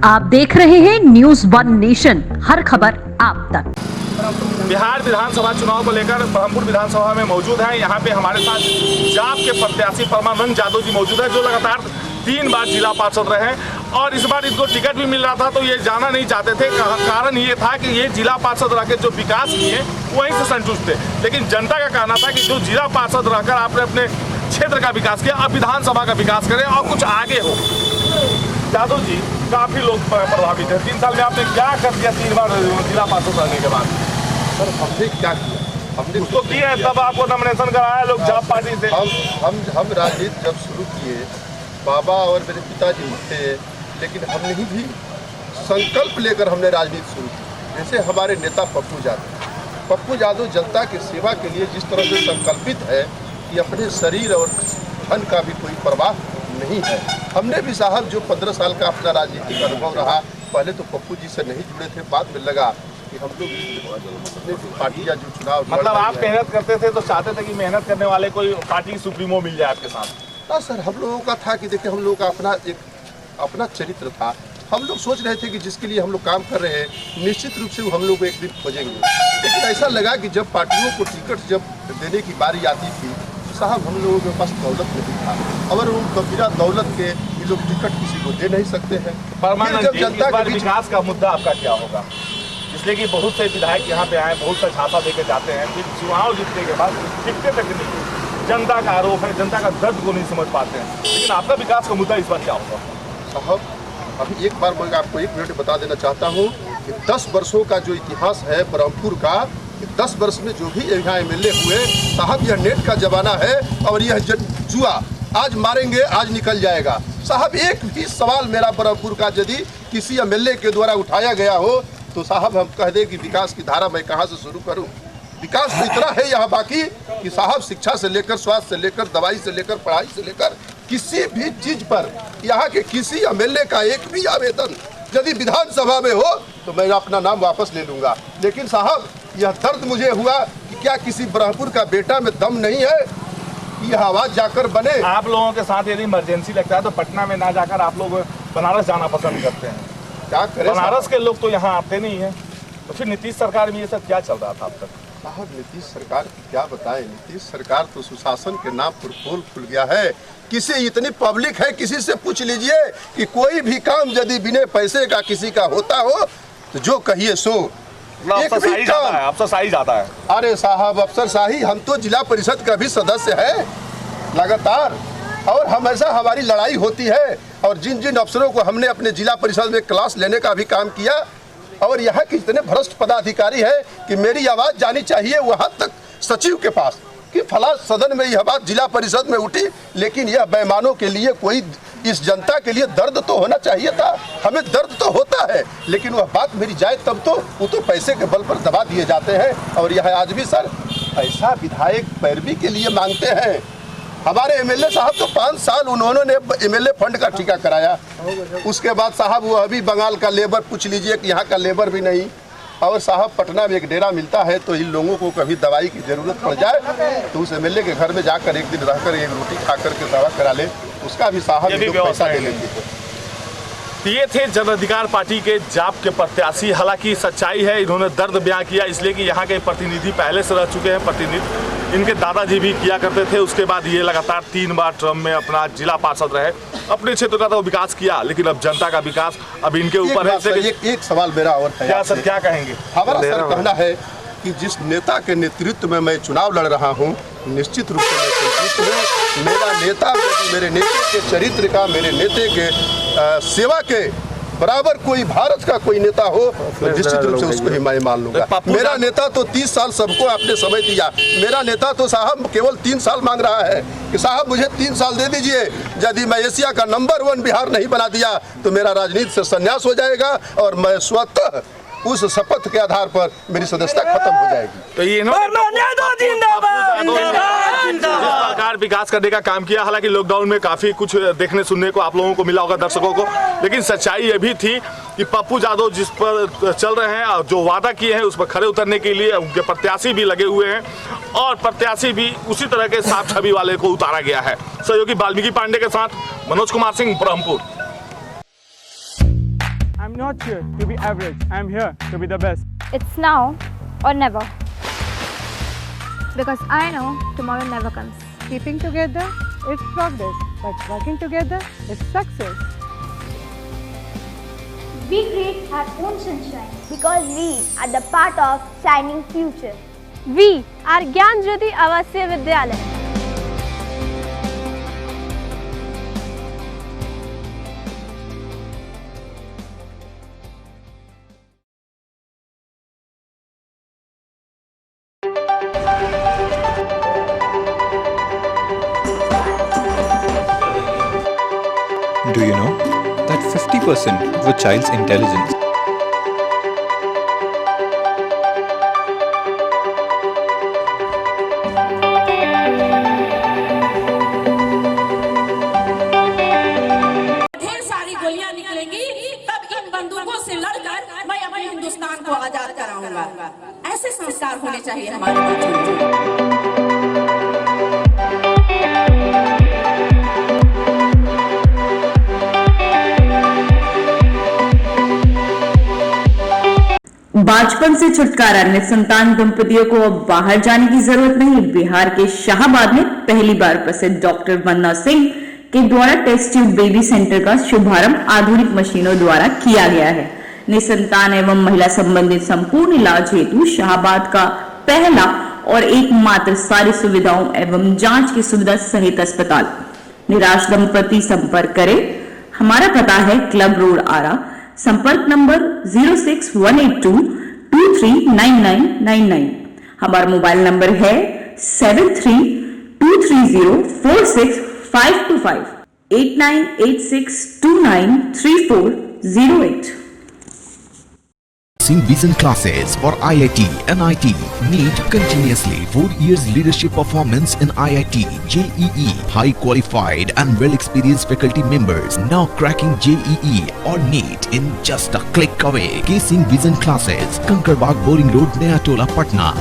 आप देख रहे हैं न्यूज़ वन नेशन, हर खबर आप तक। बिहार विधानसभा चुनाव को लेकर ब्रह्मपुर विधानसभा में मौजूद हैं। यहाँ पे हमारे साथ जाप के प्रत्याशी परमानंद यादव जी मौजूद हैं, जो लगातार 3 बार जिला पार्षद रहे और इस बार इनको टिकट भी मिल रहा था, तो ये जाना नहीं चाहते थे। कारण ये था कि ये जिला पार्षद रह के जो विकास किए वहीं से संतुष्ट थे, लेकिन जनता का कहना था कि जो जिला पार्षद रहकर आपने अपने क्षेत्र का विकास किया, अब विधानसभा का विकास करें और कुछ आगे हो। यादव जी, काफी लोग प्रभावित हैं। 3 साल में आपने क्या कर दिया 3 बार जिला पार्षद रहने के बाद? सर हमने क्या किया? हमने तो किया है, तब आपको नॉमिनेशन कराया लोग जाप पार्टी से। हम राजनीति जब शुरू किए, बाबा और मेरे पिताजी थे, लेकिन हमने ही भी संकल्प लेकर हमने राजनीति शुरू की। जैसे हमारे नेता पप्पू यादव जनता की सेवा के लिए जिस तरह से संकल्पित है कि अपने शरीर और धन का भी कोई परवाह नहीं है। हमने भी साहब जो 15 साल का अपना राजनीतिक अनुभव रहा, पहले तो पप्पू जी से नहीं जुड़े थे, बाद में लगा कि हम लोग पार्टियां जो चुनाव, मतलब आप मेहनत करते थे तो चाहते थे कि मेहनत करने वाले कोई पार्टी सुप्रीमो मिल जाए आपके साथ? ना सर, हम लोगों का था कि देखिए हम लोगों का अपना चरित्र था। हम लोग सोच रहे थे कि जिसके लिए हम लोग काम कर रहे हैं, निश्चित रूप से वो हम लोग एक दिन खोजेंगे। लेकिन ऐसा लगा कि जब पार्टियों को टिकट जब देने की बारी आती थी, साहब हम लोगों के पास दौलत नहीं था, और वो बिना दौलत के ये लोग टिकट किसी को दे नहीं सकते हैं। जब जनता के विकास का मुद्दा आपका क्या होगा? इसलिए कि बहुत से विधायक यहाँ पे आए, बहुत सा झांसा देके जाते हैं, फिर चुनाव जीतने के बाद टिकटे तक नहीं। जनता का आरोप है, जनता का दर्द को नहीं समझ पाते हैं। लेकिन आपका विकास का मुद्दा इस बार क्या होगा? साहब अभी एक बार मैं आपको 1 मिनट बता देना चाहता हूँ कि 10 वर्षों का जो इतिहास है ब्रह्मपुर का, 10 वर्ष में जो भी यहाँ MLA हुए, साहब यह नेट का जमाना है और यह जुआ, आज मारेंगे आज निकल जाएगा। साहब एक भी सवाल मेरा ब्रह्मपुर का यदि किसी MLA के द्वारा उठाया गया हो तो साहब हम कह दें कि विकास की धारा मैं कहाँ से शुरू करूँ। विकास तो इतना है यहाँ बाकी कि साहब शिक्षा से लेकर, स्वास्थ्य से लेकर, दवाई से लेकर, पढ़ाई से लेकर, किसी भी चीज पर यहाँ के किसी MLA का एक भी आवेदन यदि विधानसभा में हो तो मैं अपना नाम वापस ले लूँगा। लेकिन साहब यह दर्द मुझे हुआ कि क्या किसी ब्रह्मपुर का बेटा में दम नहीं है कि यह आवाज जाकर बने। आप लोगों के साथ यदि इमरजेंसी लगता है तो पटना में ना जाकर आप लोग बनारस जाना पसंद करते हैं। क्या करें, बनारस के लोग तो यहाँ आते नहीं है, तो फिर नीतीश सरकार में ये सब क्या चल रहा था अब तक? साहब नीतीश सरकार की क्या बताएं, नीतीश सरकार तो सुशासन के नाम पर पोल खुल गया है। किसी इतनी पब्लिक है, किसी से पूछ लीजिए कि कोई भी काम यदि बिना पैसे का किसी का होता हो तो जो कहिए सो। अफसरशाही जाता है। अरे साहब अफसरशाही, हम तो जिला परिषद का भी सदस्य है लगातार, और हमेशा हमारी लड़ाई होती है। और जिन जिन अफसरों को हमने अपने जिला परिषद में क्लास लेने का भी काम किया, और यहाँ के इतने भ्रष्ट पदाधिकारी है कि मेरी आवाज़ जानी चाहिए वहाँ तक सचिव के पास कि फला सदन में यह बात जिला परिषद में उठी, लेकिन यह बेईमानों के लिए कोई, इस जनता के लिए दर्द तो होना चाहिए था। हमें दर्द तो होता है, लेकिन वह बात मेरी जाए तब तो वो तो पैसे के बल पर दबा दिए जाते हैं। और यह आज भी सर पैसा विधायक पैरवी के लिए मांगते हैं। हमारे MLA साहब तो 5 साल उन्होंने MLA फंड का ठेका कराया, उसके बाद साहब वो अभी बंगाल का लेबर पूछ लीजिए कि यहाँ का लेबर भी नहीं। और साहब पटना में एक डेरा मिलता है, तो इन लोगों को कभी दवाई की जरूरत पड़ जाए तो उस MLA के घर में जाकर एक दिन रहकर एक रोटी खाकर के दवा करा ले, उसका भी साहब पैसा ले लेंगे। ये थे जन अधिकार पार्टी के जाप के प्रत्याशी। हालांकि सच्चाई है, इन्होंने दर्द बयां किया, इसलिए कि यहाँ के प्रतिनिधि पहले से रह चुके हैं। प्रतिनिधि इनके दादाजी भी किया करते थे। उसके बाद ये लगातार 3 बार टर्म में अपना जिला पार्षद रहे, अपने क्षेत्र का तो विकास किया, लेकिन अब जनता का विकास अब इनके ऊपर है। एक सवाल मेरा और है, क्या सर क्या कहेंगे? हमारा सर कहना है कि जिस नेता के नेतृत्व में मैं चुनाव लड़ रहा हूं, निश्चित रूप से मैं संतुष्ट हूं। मेरा नेता मेरे नेता के चरित्र का, मेरे नेता के सेवा के बराबर कोई भारत का कोई नेता हो तो निश्चित रूप से उसको ही मैं मान लूंगा। मेरा नेता तो 30 साल सबको आपने समय दिया, मेरा नेता तो साहब केवल 3 साल मांग रहा है कि साहब मुझे 3 साल दे दीजिए, यदि मैं एशिया का नंबर 1 बिहार नहीं बना दिया तो मेरा राजनीति से संन्यास हो जाएगा और मैं स्वतः उस शपथ के आधार पर मेरी सदस्यता खत्म हो जाएगी। तो ये जिस प्रकार विकास करने का काम किया, हालांकि लॉकडाउन में काफी कुछ देखने सुनने को आप लोगों को मिला होगा, दर्शकों को, लेकिन सच्चाई ये भी थी कि पप्पू यादव जिस पर चल रहे हैं और जो वादा किए हैं उस पर खरे उतरने के लिए उनके प्रत्याशी भी लगे हुए हैं और प्रत्याशी भी उसी तरह के साफ छवि वाले को उतारा गया है। सहयोगी वाल्मीकि पांडे के साथ Manoj Kumar Singh, Brahmapur. not here to be average. I am here to be the best. It's now or never. Because I know tomorrow never comes. Keeping together is progress, but working together is success. We create our own sunshine because we are the part of shining future. We are Gyan Jyoti Avasya Vidyalaya. Do you know that 50% of a child's intelligence ढेर सारी गोलियां निकलेंगी, तब इन बंदूकों से लड़कर मैं अपने हिंदुस्तान को आजाद कराऊंगा। ऐसे संस्कार होने चाहिए हमारे बच्चों में। बाजपन से छुटकारा, निसंतान दंपतियों को अब बाहर जाने की जरूरत नहीं। बिहार के शाहाबाद में पहली बार प्रसिद्ध डॉक्टर वंदना सिंह के द्वारा टेस्ट ट्यूब बेबी सेंटर का शुभारंभ आधुनिक मशीनों द्वारा किया गया है। निसंतान एवं महिला संबंधित संपूर्ण इलाज हेतु शाहाबाद का पहला और एकमात्र सारी सुविधाओं एवं जांच की सुविधा सहित अस्पताल। निराश दंपति संपर्क करें। हमारा पता है क्लब रोड आरा। संपर्क नंबर 06182 239999। हमारा मोबाइल नंबर है 7323046525 8986293408। Vision classes for IIT, NIT, NEET continuously. 4 years leadership performance in IIT, JEE, high qualified and well experienced faculty members. Now cracking JEE or NEET in just a click away. K Singh Vision classes, Kankarbaग Boring Road, Naya Tola, Patna.